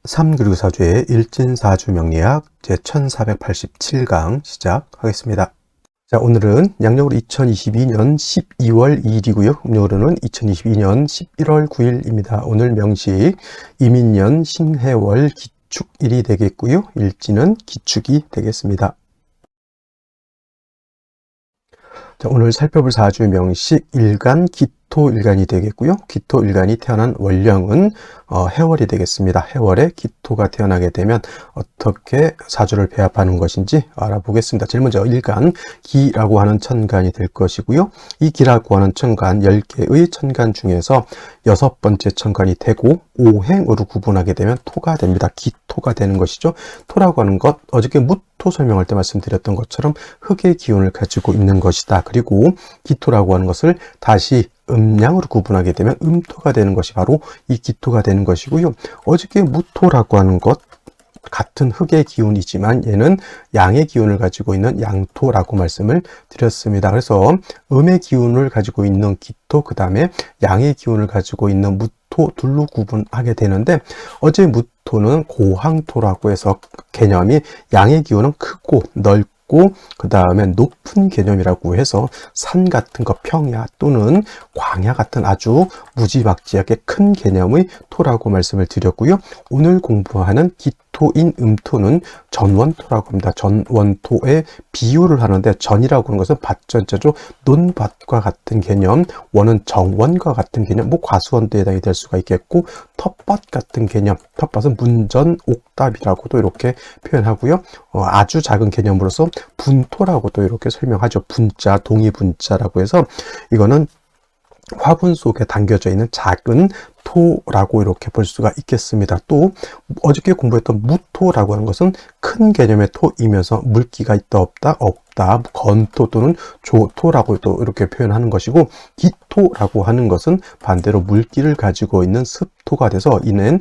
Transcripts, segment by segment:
3 그리고 4주의 일진사주 명리학 제1487강 시작하겠습니다. 자, 오늘은 양력으로 2022년 12월 2일이고요. 음력으로는 2022년 11월 9일입니다. 오늘 명식 이민년 신해월 기축일이 되겠고요. 일진은 기축이 되겠습니다. 자, 오늘 살펴볼 사주 명식 일간 기토일간이 되겠고요. 기토일간이 태어난 월령은 해월이 되겠습니다. 해월에 기토가 태어나게 되면 어떻게 사주를 배합하는 것인지 알아보겠습니다. 제일 먼저 일간 기라고 하는 천간이 될 것이고요. 이 기라고 하는 천간 10개의 천간 중에서 6번째 천간이 되고 오행으로 구분하게 되면 토가 됩니다. 기토가 되는 것이죠. 토라고 하는 것 어저께 무토 설명할 때 말씀드렸던 것처럼 흙의 기운을 가지고 있는 것이다. 그리고 기토라고 하는 것을 다시 음양으로 구분하게 되면 음토가 되는 것이 바로 이 기토가 되는 것이고요. 어저께 무토라고 하는 것 같은 흙의 기운이지만 얘는 양의 기운을 가지고 있는 양토라고 말씀을 드렸습니다. 그래서 음의 기운을 가지고 있는 기토, 그 다음에 양의 기운을 가지고 있는 무토 둘로 구분하게 되는데 어제 무토는 고항토라고 해서 개념이 양의 기운은 크고 넓고 그 다음에 높은 개념이라고 해서 산 같은 거 평야 또는 광야 같은 아주 무지막지하게 큰 개념의 토라고 말씀을 드렸고요. 오늘 공부하는 기토인 음토는 전원토라고 합니다. 전원토의 비유를 하는데 전이라고 하는 것은 밭전자죠. 논밭과 같은 개념, 원은 정원과 같은 개념, 뭐 과수원도 해당이 될 수가 있겠고 텃밭 같은 개념, 텃밭은 문전옥답이라고도 이렇게 표현하고요. 아주 작은 개념으로서 분토라고도 이렇게 설명하죠. 분자, 동의분자라고 해서 이거는 화분 속에 담겨져 있는 작은 토라고 이렇게 볼 수가 있겠습니다. 또 어저께 공부했던 무토라고 하는 것은 큰 개념의 토이면서 물기가 있다 없다 건토 또는 조토라고 또 이렇게 표현하는 것이고 기토라고 하는 것은 반대로 물기를 가지고 있는 습토가 돼서 이는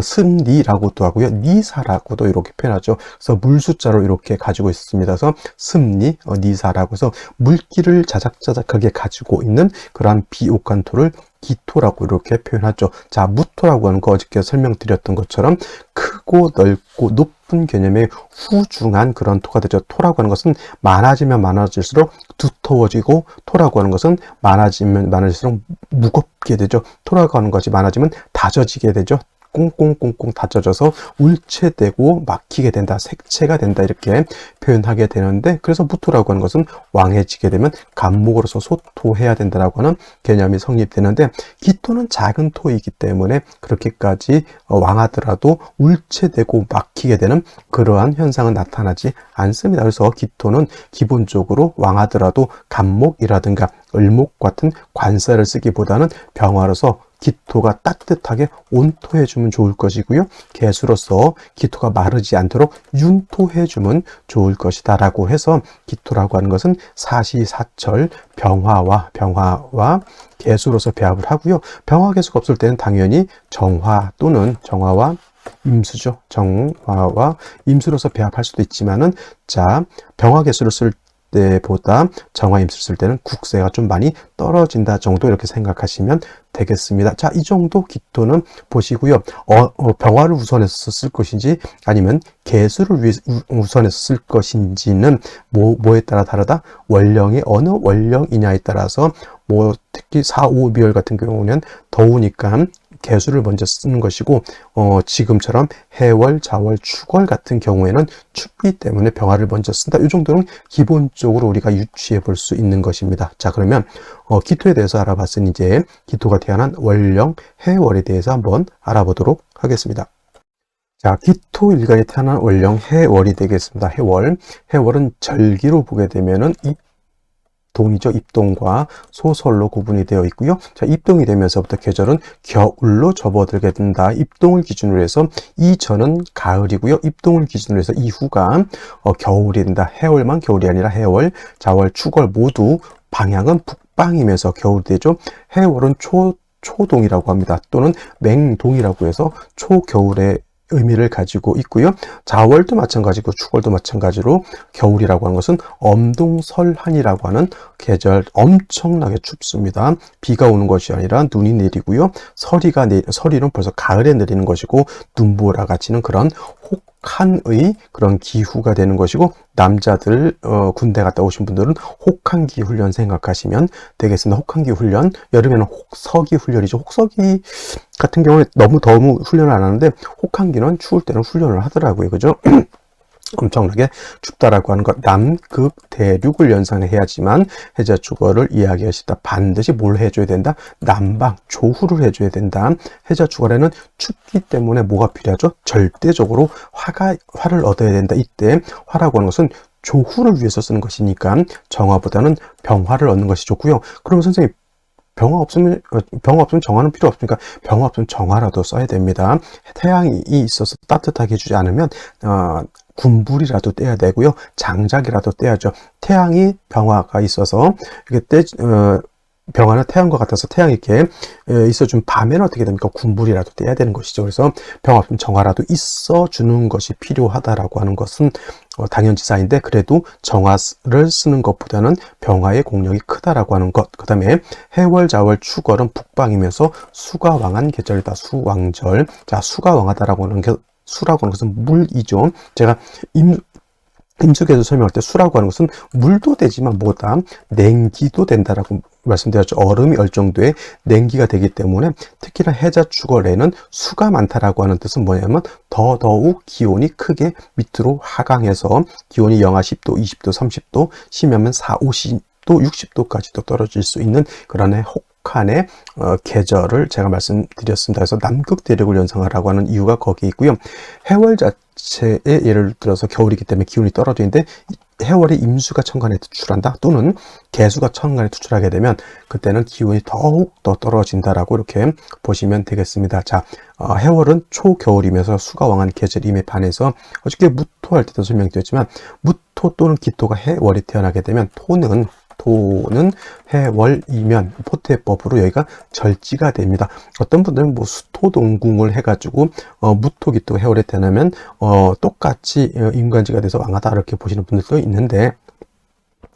습리라고도 하고요. 니사라고도 이렇게 표현하죠. 그래서 물숫자로 이렇게 가지고 있습니다. 그래서 습리, 니사라고 해서 물기를 자작자작하게 가지고 있는 그러한 비옥한 토를 기토라고 이렇게 표현하죠. 자, 무토라고 하는 거 어저께 설명드렸던 것처럼 크고 넓고 높은 개념의 후중한 그런 토가 되죠. 토라고 하는 것은 많아지면 많아질수록 두터워지고 토라고 하는 것은 많아지면 많아질수록 무겁게 되죠. 토라고 하는 것이 많아지면 다져지게 되죠. 꽁꽁꽁꽁 다져져서 울체되고 막히게 된다, 색채가 된다 이렇게 표현하게 되는데 그래서 무토라고 하는 것은 왕해지게 되면 간목으로서 소토해야 된다라고 하는 개념이 성립되는데 기토는 작은 토이기 때문에 그렇게까지 왕하더라도 울체되고 막히게 되는 그러한 현상은 나타나지 않습니다. 그래서 기토는 기본적으로 왕하더라도 간목이라든가 을목 같은 관사를 쓰기보다는 병화로서 기토가 따뜻하게 온토해주면 좋을 것이고요. 개수로서 기토가 마르지 않도록 윤토해주면 좋을 것이다 라고 해서 기토라고 하는 것은 사시사철 병화와 개수로서 배합을 하고요. 병화 개수가 없을 때는 당연히 정화 또는 정화와 임수죠. 정화와 임수로서 배합할 수도 있지만은 자, 병화 개수를 쓸 때보다 정화 임수를 쓸 때는 국세가 좀 많이 떨어진다 정도 이렇게 생각하시면 되겠습니다. 자, 이 정도 기토는 보시고요. 병화를 우선해서 쓸 것인지 아니면 개수를 우선해서 쓸 것인지는 뭐에 따라 다르다? 월령이 어느 월령이냐에 따라서 뭐 특히 4, 5, 미월 같은 경우는 더우니까 개수를 먼저 쓰는 것이고 지금처럼 해월, 자월, 축월 같은 경우에는 춥기 때문에 병화를 먼저 쓴다. 이 정도는 기본적으로 우리가 유추해 볼 수 있는 것입니다. 자, 그러면 기토에 대해서 알아봤으니 이제 기토가 태어난 월령, 해월에 대해서 한번 알아보도록 하겠습니다. 자, 기토 일간이 태어난 월령, 해월이 되겠습니다. 해월은 절기로 보게 되면은 입동이죠. 입동과 소설로 구분이 되어 있고요. 자, 입동이 되면서부터 계절은 겨울로 접어들게 된다. 입동을 기준으로 해서 이전은 가을이고요. 입동을 기준으로 해서 이후가 겨울이 된다. 해월만 겨울이 아니라 해월, 자월, 축월 모두 방향은 북방이면서 겨울이 되죠. 해월은 초동이라고 합니다. 또는 맹동이라고 해서 초겨울에 의미를 가지고 있고요. 자월도 마찬가지고 축월도 마찬가지로 겨울이라고 하는 것은 엄동설한이라고 하는 계절, 엄청나게 춥습니다. 비가 오는 것이 아니라 눈이 내리고요. 서리는 벌써 가을에 내리는 것이고 눈보라가 치는 그런 혹한의 그런 기후가 되는 것이고, 남자들 군대 갔다 오신 분들은 혹한기 훈련 생각하시면 되겠습니다. 혹한기 훈련, 여름에는 혹서기 훈련이죠. 혹서기 같은 경우에 너무 더운 훈련을 안 하는데 혹한기는 추울 때는 훈련을 하더라고요. 그죠? 엄청나게 춥다라고 하는 것, 남극 대륙을 연상해야지만 해자축어를 이야기할 수 있다. 반드시 뭘 해줘야 된다? 남방 조후를 해줘야 된다. 해자축어에는 춥기 때문에 뭐가 필요하죠? 절대적으로 화를 얻어야 된다. 이때 화라고 하는 것은 조후를 위해서 쓰는 것이니까 정화보다는 병화를 얻는 것이 좋고요. 그러면 선생님, 병화 없으면 정화는 필요 없으니까 병화 없으면 정화라도 써야 됩니다. 태양이 있어서 따뜻하게 해주지 않으면 군불이라도 떼야 되고요. 장작이라도 떼야죠. 태양이 병화가 있어서 이렇게 병화는 태양과 같아서 태양이 이렇게 있어준 밤에는 어떻게 됩니까? 군불이라도 떼야 되는 것이죠. 그래서 병화 없으면 정화라도 있어주는 것이 필요하다라고 하는 것은 당연지사인데, 그래도 정화를 쓰는 것보다는 병화의 공력이 크다라고 하는 것. 그 다음에 해월, 자월, 축월은 북방이면서 수가 왕한 계절이다. 수왕절. 자, 수가 왕하다라고 하는 게, 수라고 하는 것은 물이죠. 제가 임숙에서 설명할 때 수라고 하는 것은 물도 되지만 뭐다? 냉기도 된다라고 말씀드렸죠. 얼음이 얼 정도의 냉기가 되기 때문에 특히나 해자축월에는 수가 많다라고 하는 뜻은 뭐냐면 더더욱 기온이 크게 밑으로 하강해서 기온이 영하 10도, 20도, 30도, 심하면 4, 50도, 60도까지도 떨어질 수 있는 그런 혹한의 계절을 제가 말씀드렸습니다. 그래서 남극 대륙을 연상하라고 하는 이유가 거기에 있고요. 해월 자체의 예를 들어서 겨울이기 때문에 기온이 떨어지는데 해월이 임수가 천간에 투출한다, 또는 개수가 천간에 투출하게 되면 그때는 기온이 더욱 더 떨어진다라고 이렇게 보시면 되겠습니다. 자, 해월은 초겨울이면서 수가 왕한 계절임에 반해서 어저께 무토할 때도 설명드렸지만 무토 또는 기토가 해월이 태어나게 되면 토는 해월이면 포태법으로 여기가 절지가 됩니다. 어떤 분들은 뭐 수토동궁을 해가지고 무토기토 해월에 태어나면 똑같이 임관지가 돼서 왕하다 이렇게 보시는 분들도 있는데,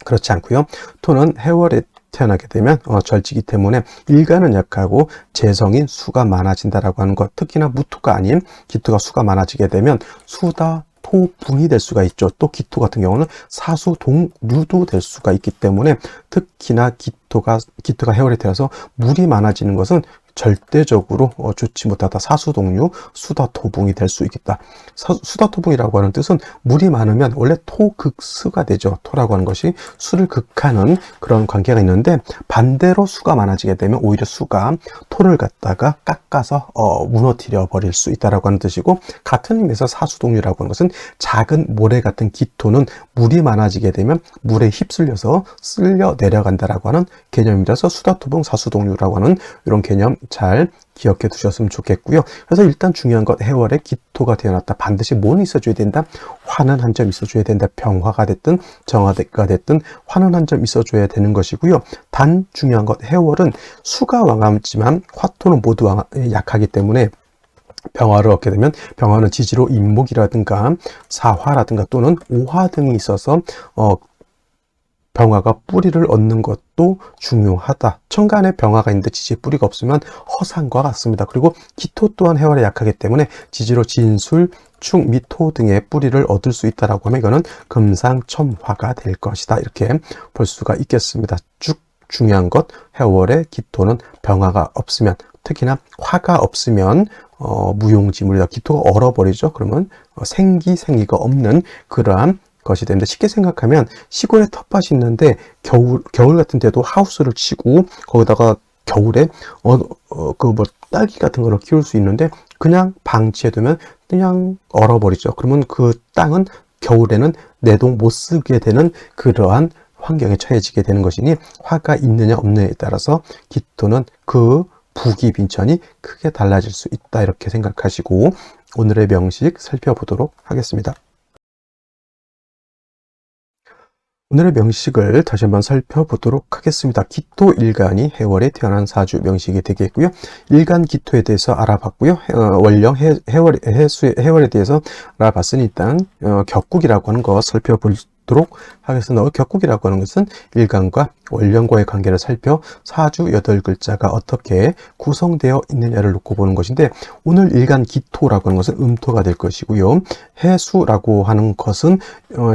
그렇지 않고요. 토는 해월에 태어나게 되면 절지기 때문에 일간은 약하고 재성인 수가 많아진다라고 하는 것. 특히나 무토가 아닌 기토가 수가 많아지게 되면 수다 토붕이 될 수가 있죠. 또 기토 같은 경우는 사수동류도 될 수가 있기 때문에 특히나 기토가 해월에 태어서 물이 많아지는 것은 절대적으로 좋지 못하다. 사수동류, 수다토붕이 될 수 있겠다. 수다토붕이라고 하는 뜻은 물이 많으면 원래 토극수가 되죠. 토라고 하는 것이 수를 극하는 그런 관계가 있는데, 반대로 수가 많아지게 되면 오히려 수가 토를 갖다가 깎아서 무너뜨려 버릴 수 있다라고 하는 뜻이고, 같은 의미에서 사수동류라고 하는 것은 작은 모래 같은 기토는 물이 많아지게 되면 물에 휩쓸려서 쓸려 내려간다라고 하는 개념이라서 수다토붕, 사수동류라고 하는 이런 개념 잘 기억해 두셨으면 좋겠고요. 그래서 일단 중요한 것, 해월에 기토가 태어났다. 반드시 뭐는 있어줘야 된다? 화는 한 점 있어줘야 된다. 병화가 됐든 정화가 됐든 화는 한 점 있어줘야 되는 것이고요. 단 중요한 것, 해월은 수가 왕하지만 화토는 모두 약하기 때문에 병화를 얻게 되면, 병화는 지지로 인목이라든가 사화라든가 또는 오화 등이 있어서 병화가 뿌리를 얻는 것도 중요하다. 천간에 병화가 있는데 지지에 뿌리가 없으면 허상과 같습니다. 그리고 기토 또한 해월에 약하기 때문에 지지로 진술, 축, 미토 등의 뿌리를 얻을 수 있다라고 하면 이거는 금상첨화가 될 것이다. 이렇게 볼 수가 있겠습니다. 쭉 중요한 것, 해월에 기토는 병화가 없으면, 특히나 화가 없으면 무용지물이다. 기토가 얼어버리죠. 그러면 생기가 없는 그러한 것이 되는데, 쉽게 생각하면 시골에 텃밭이 있는데 겨울 같은 데도 하우스를 치고 거기다가 겨울에 딸기 같은 거를 키울 수 있는데 그냥 방치해두면 그냥 얼어버리죠. 그러면 그 땅은 겨울에는 내동 못 쓰게 되는 그러한 환경에 처해지게 되는 것이니, 화가 있느냐 없느냐에 따라서 기토는 그 부기 빈천이 크게 달라질 수 있다. 이렇게 생각하시고 오늘의 명식 살펴보도록 하겠습니다. 오늘의 명식을 다시 한번 살펴보도록 하겠습니다. 기토일간이 해월에 태어난 사주 명식이 되겠고요. 일간 기토에 대해서 알아봤고요. 월령 해월에 대해서 알아봤으니 일단 격국이라고 하는 거 살펴보도록 하겠습니다. 격국이라고 하는 것은 일간과 월령과의 관계를 살펴 사주 8글자가 어떻게 구성되어 있느냐를 놓고 보는 것인데, 오늘 일간 기토라고 하는 것은 음토가 될 것이고요. 해수라고 하는 것은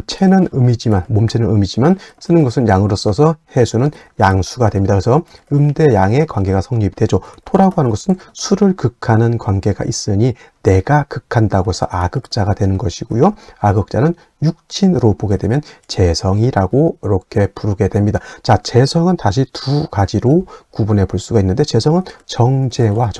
체는 음이지만, 몸체는 음이지만 쓰는 것은 양으로 써서 해수는 양수가 됩니다. 그래서 음대 양의 관계가 성립되죠. 토라고 하는 것은 수를 극하는 관계가 있으니 내가 극한다고 해서 아극자가 되는 것이고요. 아극자는 육친으로 보게 되면 재성이라고 이렇게 부르게 됩니다. 자, 재성은 다시 두 가지로 구분해 볼 수가 있는데, 재성은 정제와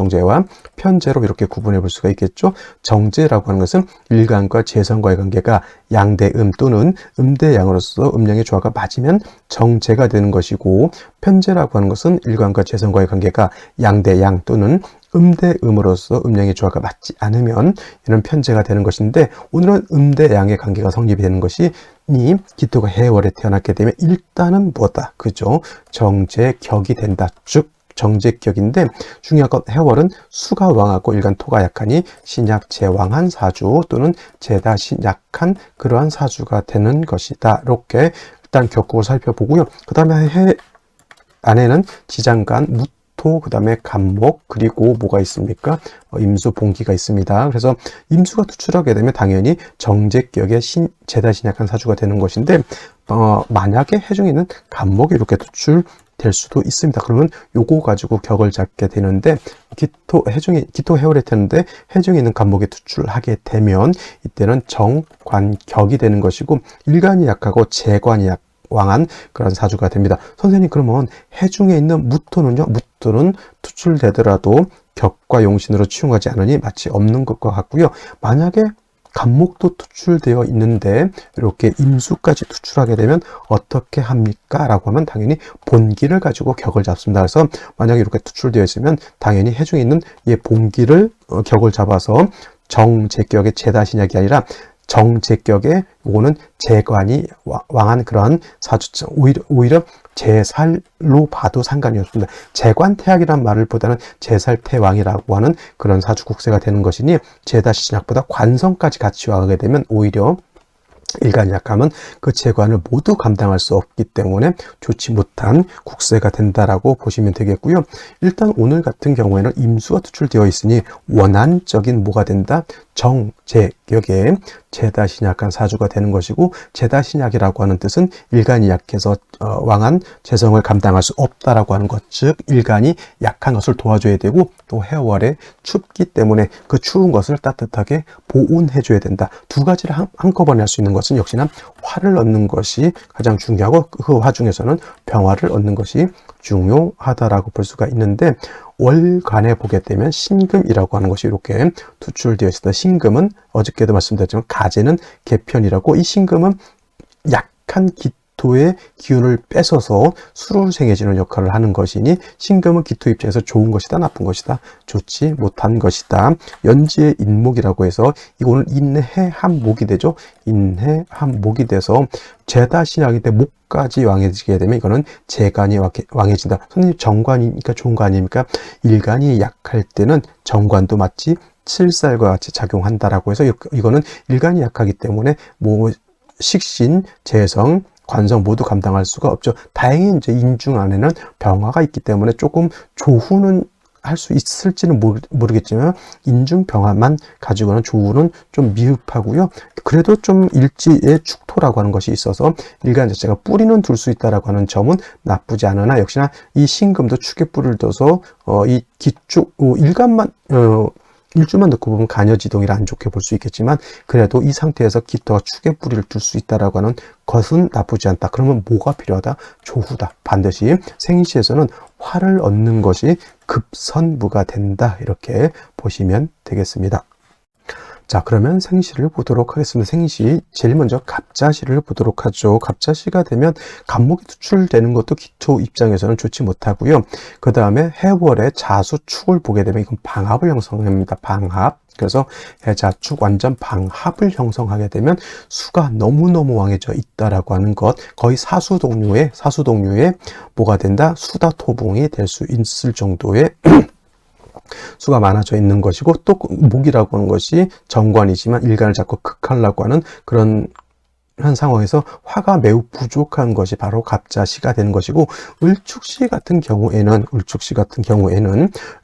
편제로 이렇게 구분해 볼 수가 있겠죠. 정제라고 하는 것은 일간과 재성과의 관계가 양대음 또는 음대양으로서 음양의 조화가 맞으면 정제가 되는 것이고, 편제라고 하는 것은 일간과 재성과의 관계가 양대양 또는 음대음으로서 음양의 조화가 맞지 않으면 이는 편제가 되는 것인데, 오늘은 음대양의 관계가 성립이 되는 것이 기토가 해월에 태어났게 되면 일단은 뭐다? 그죠? 정제격이 된다. 즉 정제격인데, 중요한 건 해월은 수가 왕하고 일간 토가 약하니 신약 제왕한 사주 또는 제다신 약한 그러한 사주가 되는 것이다. 이렇게 일단 격국을 살펴보고요. 그 다음에 해 안에는 지장간, 무토, 그 다음에 간목, 그리고 뭐가 있습니까? 임수, 봉기가 있습니다. 그래서 임수가 투출하게 되면 당연히 정제격의 제다신약한 사주가 되는 것인데, 만약에 해중에 있는 간목이 이렇게 투출될 수도 있습니다. 그러면 요거 가지고 격을 잡게 되는데, 기토 해월에 태는데 해중에 있는 간목이 투출하게 되면 이때는 정관격이 되는 것이고, 일간이 약하고 재관이 왕한 그런 사주가 됩니다. 선생님, 그러면 해중에 있는 무토는요? 무토는 투출되더라도 격과 용신으로 치용하지 않으니 마치 없는 것과 같고요. 만약에 간목도 투출되어 있는데 이렇게 임수까지 투출하게 되면 어떻게 합니까? 라고 하면 당연히 본기를 가지고 격을 잡습니다. 그래서 만약에 이렇게 투출되어 있으면 당연히 해중에 있는 이 본기를 격을 잡아서 정제격의 제다신약이 아니라 정제격의 요거는 재관이 왕한 그러한 사주, 오히려 제살로 봐도 상관이 없습니다. 재관태약이란 말을 보다는 제살태왕이라고 하는 그런 사주 국세가 되는 것이니, 제다신약보다 관성까지 같이 와가게 되면 오히려 일간이 약하면 그 재관을 모두 감당할 수 없기 때문에 좋지 못한 국세가 된다라고 보시면 되겠고요. 일단 오늘 같은 경우에는 임수가 투출되어 있으니 원한적인 뭐가 된다? 정제격의 제다신약한 사주가 되는 것이고, 제다신약이라고 하는 뜻은 일간이 약해서 왕한 재성을 감당할 수 없다라고 하는 것, 즉 일간이 약한 것을 도와줘야 되고, 또 해월에 춥기 때문에 그 추운 것을 따뜻하게 보온해 줘야 된다. 두 가지를 한꺼번에 할 수 있는 것은 역시나 화를 얻는 것이 가장 중요하고, 그 화 중에서는 평화를 얻는 것이 중요하다라고 볼 수가 있는데, 월간에 보게 되면 신금이라고 하는 것이 이렇게 투출되어 있습니다. 신금은 어저께도 말씀드렸지만 가제는 개편이라고, 이 신금은 약한 기토의 기운을 뺏어서 수를 생해지는 역할을 하는 것이니, 신금은 기토 입장에서 좋은 것이다, 나쁜 것이다, 좋지 못한 것이다. 연지의 인목이라고 해서 이거는 인해한목이 되죠. 인해한목이 돼서 제다신약인데 목까지 왕해지게 되면 이거는 재간이 왕해진다. 선생님, 정관이니까 좋은 거 아닙니까? 일간이 약할 때는 정관도 마치 칠살과 같이 작용한다라고 해서 이거는 일간이 약하기 때문에 뭐 식신, 재성, 관성 모두 감당할 수가 없죠. 다행히 이제 인중 안에는 병화가 있기 때문에 조금 조후는 할 수 있을지는 모르겠지만, 인중 병화만 가지고는 조후는 좀 미흡하고요. 그래도 좀 일지의 축토라고 하는 것이 있어서 일간 자체가 뿌리는 둘 수 있다라고 하는 점은 나쁘지 않으나, 역시나 이 신금도 축에 뿌리를 둬서 이 기축 일간만 일주만 넣고 보면 간여지동이라 안 좋게 볼 수 있겠지만, 그래도 이 상태에서 기토가 축에 뿌리를 둘 수 있다라고 하는 것은 나쁘지 않다. 그러면 뭐가 필요하다? 조후다. 반드시 생시에서는 화를 얻는 것이 급선무가 된다. 이렇게 보시면 되겠습니다. 자, 그러면 생시를 보도록 하겠습니다. 생시, 제일 먼저 갑자시를 보도록 하죠. 갑자시가 되면 간목이 투출되는 것도 기토 입장에서는 좋지 못하고요. 그 다음에 해월에 자수 축을 보게 되면 이건 방합을 형성합니다. 방합. 그래서 해자축 완전 방합을 형성하게 되면 수가 너무너무 왕해져 있다라고 하는 것, 거의 사수동류의 뭐가 된다? 수다토봉이 될 수 있을 정도의 수가 많아져 있는 것이고, 또 목이라고 하는 것이 정관이지만 일간을 자꾸 극하려고 하는 그런 한 상황에서 화가 매우 부족한 것이 바로 갑자시가 되는 것이고, 을축시 같은 경우에는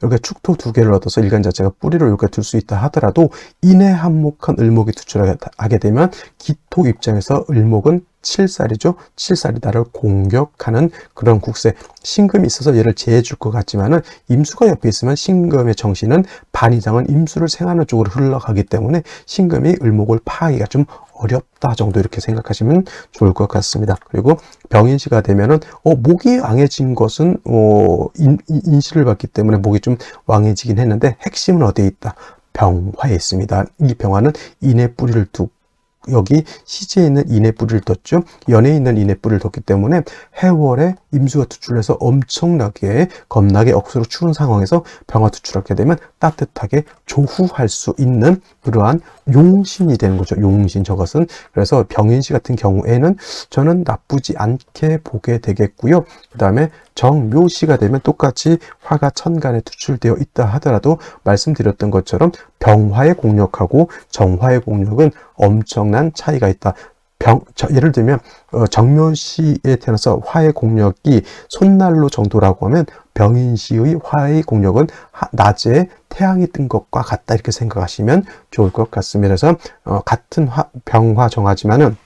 이렇게 축토 두 개를 얻어서 일간 자체가 뿌리를 이렇게 둘 수 있다 하더라도 인해한목한 을목이 투출하게 되면 기토 입장에서 을목은 칠살이죠. 칠살이 나를 공격하는 그런 국세. 신금이 있어서 얘를 제해줄 것 같지만은 임수가 옆에 있으면 신금의 정신은 반 이상은 임수를 생하는 쪽으로 흘러가기 때문에 신금이 을목을 파하기가 좀 어렵다 정도 이렇게 생각하시면 좋을 것 같습니다. 그리고 병인시가 되면은 목이 왕해진 것은 인시를 받기 때문에 목이 좀 왕해지긴 했는데 핵심은 어디에 있다? 병화에 있습니다. 이 병화는 인의 뿌리를 두고 여기 시지에 있는 인의 뿌리를 뒀죠. 연에 있는 인의 뿌리를 뒀기 때문에 해월에 임수가 투출해서 엄청나게 겁나게 억수로 추운 상황에서 병화 투출하게 되면 따뜻하게 조후할 수 있는 그러한 용신이 되는 거죠. 용신 저것은. 그래서 병인시 같은 경우에는 저는 나쁘지 않게 보게 되겠고요. 그 다음에 정묘시가 되면 똑같이 화가 천간에 투출되어 있다 하더라도 말씀드렸던 것처럼 병화의 공력하고 정화의 공력은 엄청난 차이가 있다. 예를 들면 정묘시에 태어나서 화의 공력이 손난로 정도라고 하면 병인시의 화의 공력은 낮에 태양이 뜬 것과 같다 이렇게 생각하시면 좋을 것 같습니다. 그래서 같은 병화 정화지만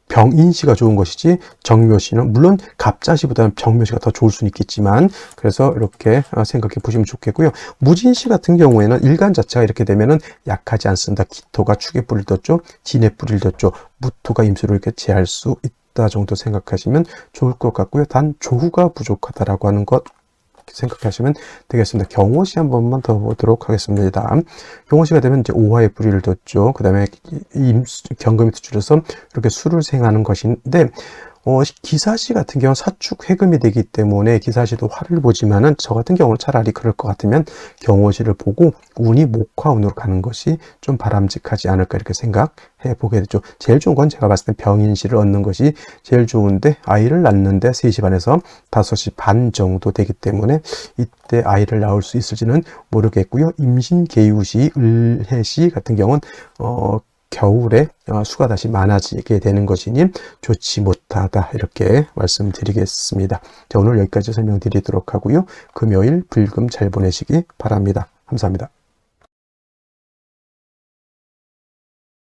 병인시가 좋은 것이지 정묘시는 물론 갑자시보다는 정묘시가 더 좋을 수는 있겠지만, 그래서 이렇게 생각해 보시면 좋겠고요. 무진시 같은 경우에는 일간 자체가 이렇게 되면은 약하지 않습니다. 기토가 축의 뿌리를 뒀죠. 진의 뿌리를 뒀죠. 무토가 임수를 이렇게 제할 수 있다 정도 생각하시면 좋을 것 같고요. 단 조후가 부족하다라고 하는 것 생각하시면 되겠습니다. 경호시 한 번만 더 보도록 하겠습니다. 경호시가 되면 이제 오화의 뿌리를 뒀죠. 그 다음에 경금이 투출해서 이렇게 수를 생하는 것인데, 기사시 같은 경우는 사축 회금이 되기 때문에 기사시도 화를 보지만은 저 같은 경우는 차라리 그럴 것 같으면 경호시를 보고 운이 목화운으로 가는 것이 좀 바람직하지 않을까 이렇게 생각해 보게 되죠. 제일 좋은 건 제가 봤을 때 병인시를 얻는 것이 제일 좋은데, 아이를 낳는데 3시 반에서 5시 반 정도 되기 때문에 이때 아이를 낳을 수 있을지는 모르겠고요. 임신 계유시, 을해시 같은 경우는 겨울에 수가 다시 많아지게 되는 것이니 좋지 못하다 이렇게 말씀드리겠습니다. 자, 오늘 여기까지 설명드리도록 하고요. 금요일 불금 잘 보내시기 바랍니다. 감사합니다.